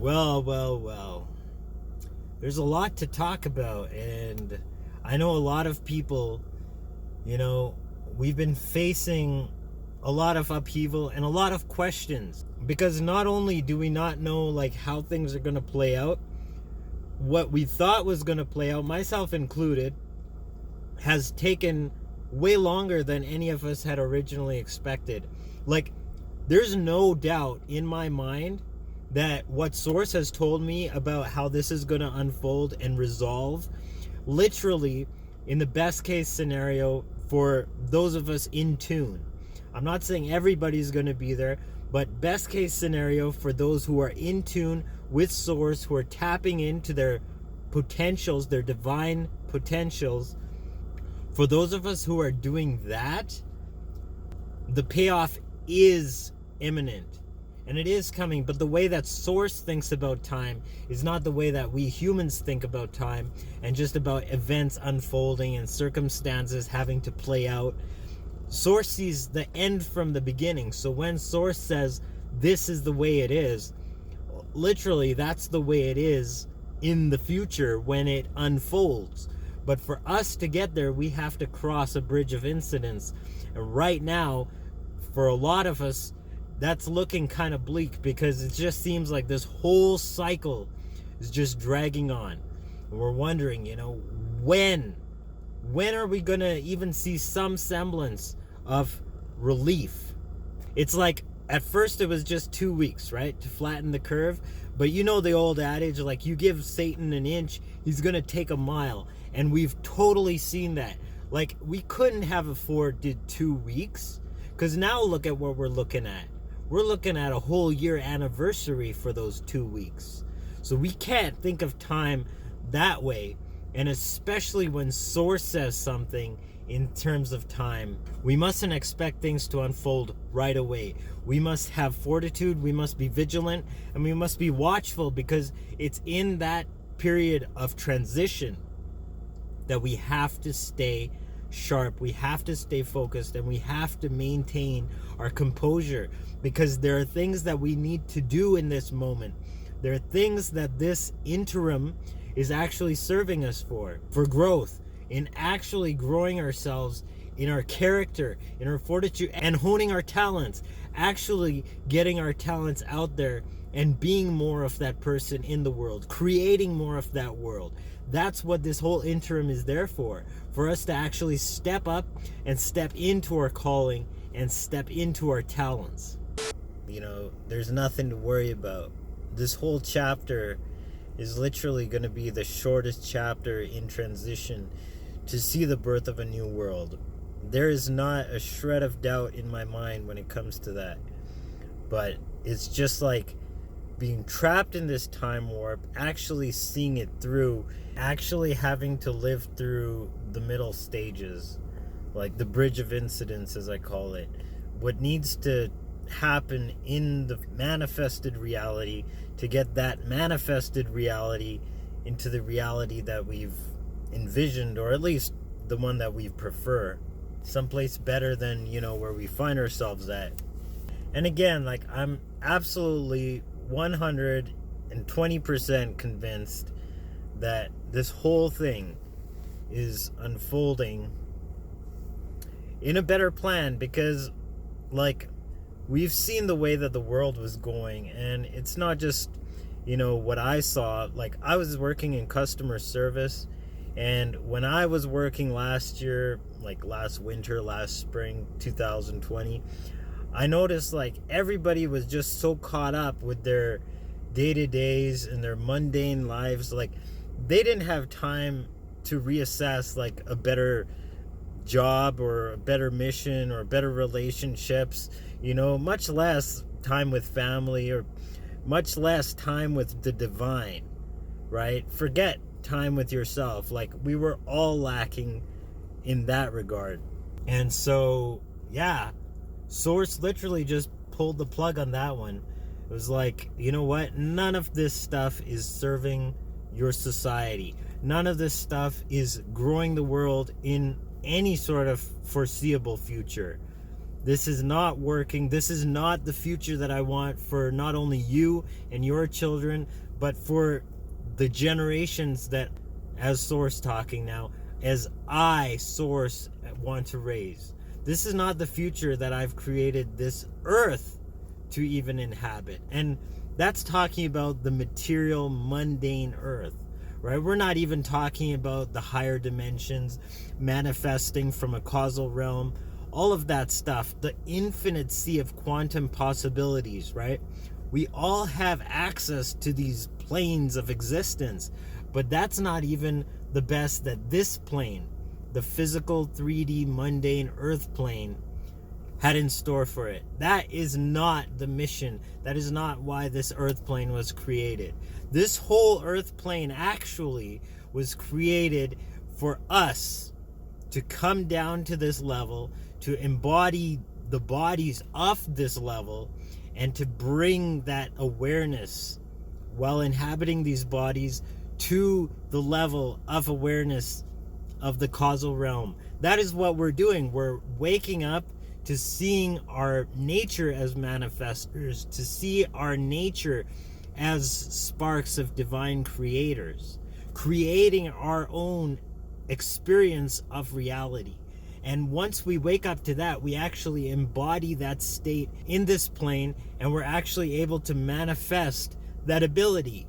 Well. There's a lot to talk about, and I know a lot of people, we've been facing a lot of upheaval and a lot of questions, because not only do we not know like how things are going to play out, what we thought was going to play out, myself included, has taken way longer than any of us had originally expected. Like, there's no doubt in my mind that what Source has told me about how this is going to unfold and resolve, literally, in the best case scenario for those of us in tune. I'm not saying everybody's going to be there, but best case scenario for those who are in tune with Source, who are tapping into their potentials, their divine potentials. For those of us who are doing that, the payoff is imminent. And it is coming, but the way that Source thinks about time is not the way that we humans think about time, and just about events unfolding and circumstances having to play out. Source sees the end from the beginning. So when Source says this is the way it is, literally that's the way it is in the future when it unfolds. But for us to get there, we have to cross a bridge of incidents. And right now, for a lot of us, that's looking kind of bleak, because it just seems like this whole cycle is just dragging on. And we're wondering, when are we going to even see some semblance of relief? It's like, at first it was just 2 weeks, right, to flatten the curve. But the old adage, like, you give Satan an inch, he's going to take a mile. And we've totally seen that. Like, we couldn't have afforded 2 weeks, because now look at what we're looking at. We're looking at a whole year anniversary for those 2 weeks. So we can't think of time that way. And especially when Source says something in terms of time, we mustn't expect things to unfold right away. We must have fortitude, we must be vigilant, and we must be watchful, because it's in that period of transition that we have to stay sharp, we have to stay focused, and we have to maintain our composure, because there are things that we need to do in this moment. There are things that this interim is actually serving us for growth, in actually growing ourselves in our character, in our fortitude, and honing our talents, actually getting our talents out there and being more of that person in the world, creating more of that world. That's what this whole interim is there for us to actually step up and step into our calling and step into our talents. There's nothing to worry about. This whole chapter is literally going to be the shortest chapter in transition to see the birth of a new world. There is not a shred of doubt in my mind when it comes to that. But it's just like being trapped in this time warp, actually seeing it through, actually having to live through the middle stages, like the bridge of incidents, as I call it. What needs to happen in the manifested reality to get that manifested reality into the reality that we've envisioned, or at least the one that we prefer, someplace better than where we find ourselves at. And again, like, I'm absolutely 120% convinced that this whole thing is unfolding in a better plan, because like, we've seen the way that the world was going, and it's not just what I saw. Like, I was working in customer service, and when I was working last year, like last winter, last spring 2020, I noticed like everybody was just so caught up with their day-to-days and their mundane lives. Like, they didn't have time to reassess like a better job or a better mission or better relationships, much less time with family, or much less time with the divine, right? Forget time with yourself. Like, we were all lacking in that regard. And so, yeah, Source literally just pulled the plug on that one. It was like, you know what? None of this stuff is serving your society. None of this stuff is growing the world in any sort of foreseeable future. This is not working. This is not the future that I want for not only you and your children, but for the generations that, as Source talking now, as I, Source, want to raise. This is not the future that I've created this earth to even inhabit. And that's talking about the material, mundane earth, right? We're not even talking about the higher dimensions, manifesting from a causal realm, all of that stuff, the infinite sea of quantum possibilities, right? We all have access to these planes of existence, but that's not even the best that this plane, the physical 3D mundane earth plane, had in store for it. That is not the mission. That is not why this earth plane was created. This whole earth plane actually was created for us to come down to this level, to embody the bodies of this level, and to bring that awareness while inhabiting these bodies to the level of awareness of the causal realm. That is what we're doing. We're waking up to seeing our nature as manifestors, to see our nature as sparks of divine creators, creating our own experience of reality. And once we wake up to that, we actually embody that state in this plane, and we're actually able to manifest that ability.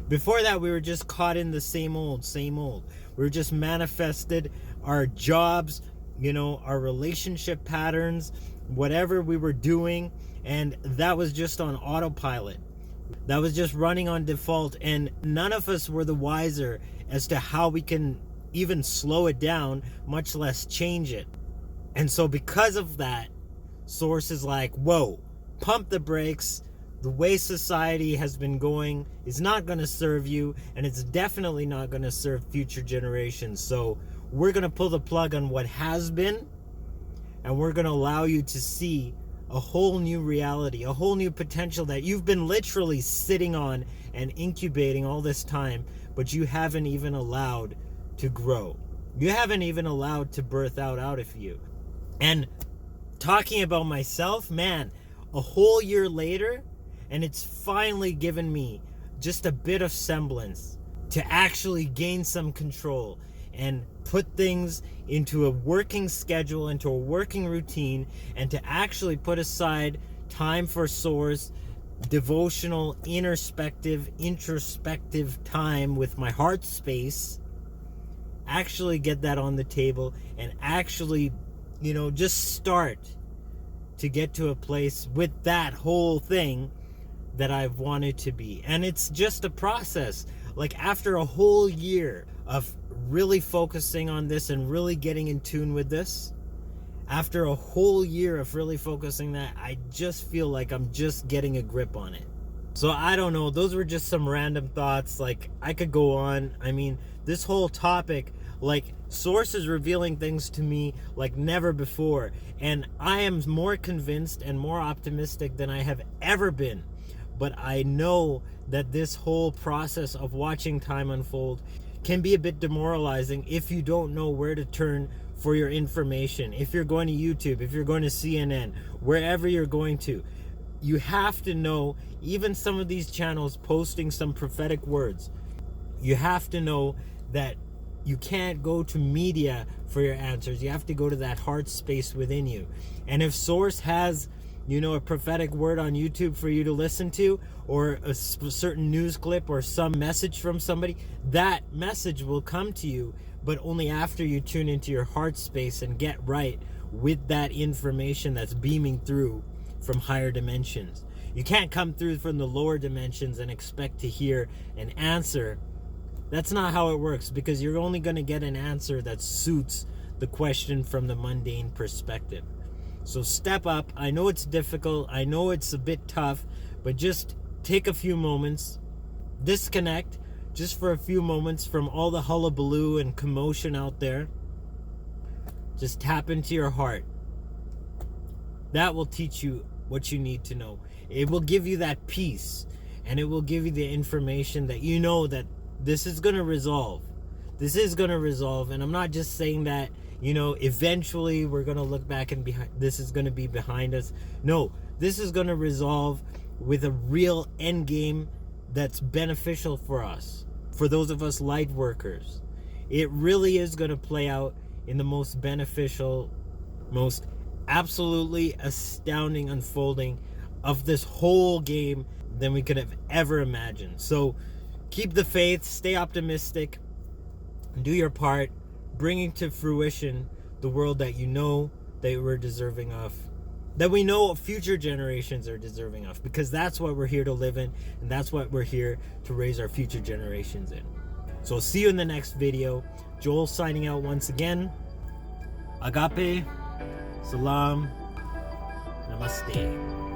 Before that, we were just caught in the same old. We were just manifested our jobs, our relationship patterns, whatever we were doing, and that was just on autopilot. That was just running on default, and none of us were the wiser as to how we can even slow it down, much less change it. And so because of that, Source is like, whoa, pump the brakes. The way society has been going is not going to serve you, and it's definitely not going to serve future generations. So we're going to pull the plug on what has been, and we're going to allow you to see a whole new reality, a whole new potential that you've been literally sitting on and incubating all this time, but you haven't even allowed to grow. You haven't even allowed to birth out of you. And talking about myself, man, a whole year later, and it's finally given me just a bit of semblance to actually gain some control and put things into a working schedule, into a working routine, and to actually put aside time for Source, devotional, introspective time with my heart space, actually get that on the table, and actually, just start to get to a place with that whole thing that I've wanted to be. And it's just a process. Like, after a whole year of really focusing on this and really getting in tune with this, after a whole year of really focusing that, I just feel like I'm just getting a grip on it. So I don't know, those were just some random thoughts. Like, I could go on. I mean, this whole topic, like, Source is revealing things to me like never before, and I am more convinced and more optimistic than I have ever been. But I know that this whole process of watching time unfold can be a bit demoralizing if you don't know where to turn for your information. If you're going to YouTube, if you're going to CNN, wherever you're going to, you have to know, even some of these channels posting some prophetic words, you have to know that you can't go to media for your answers. You have to go to that heart space within you. And if Source has, a prophetic word on YouTube for you to listen to, or a certain news clip or some message from somebody, that message will come to you, but only after you tune into your heart space and get right with that information that's beaming through from higher dimensions. You can't come through from the lower dimensions and expect to hear an answer. That's not how it works, because you're only going to get an answer that suits the question from the mundane perspective. So step up. I know it's difficult. I know it's a bit tough, but just take a few moments, disconnect just for a few moments from all the hullabaloo and commotion out there. Just tap into your heart. That will teach you what you need to know. It will give you that peace, and it will give you the information that that this is going to resolve. This is going to resolve. And I'm not just saying that, eventually we're going to look back and this is going to be behind us. No, this is going to resolve with a real end game that's beneficial for us, for those of us light workers. It really is going to play out in the most beneficial, most absolutely astounding unfolding of this whole game than we could have ever imagined. So keep the faith, stay optimistic, do your part, bringing to fruition the world that you know that we're deserving of, that we know future generations are deserving of, because that's what we're here to live in, and that's what we're here to raise our future generations in. So see you in the next video. Joel signing out once again. Agape, Salaam, Namaste.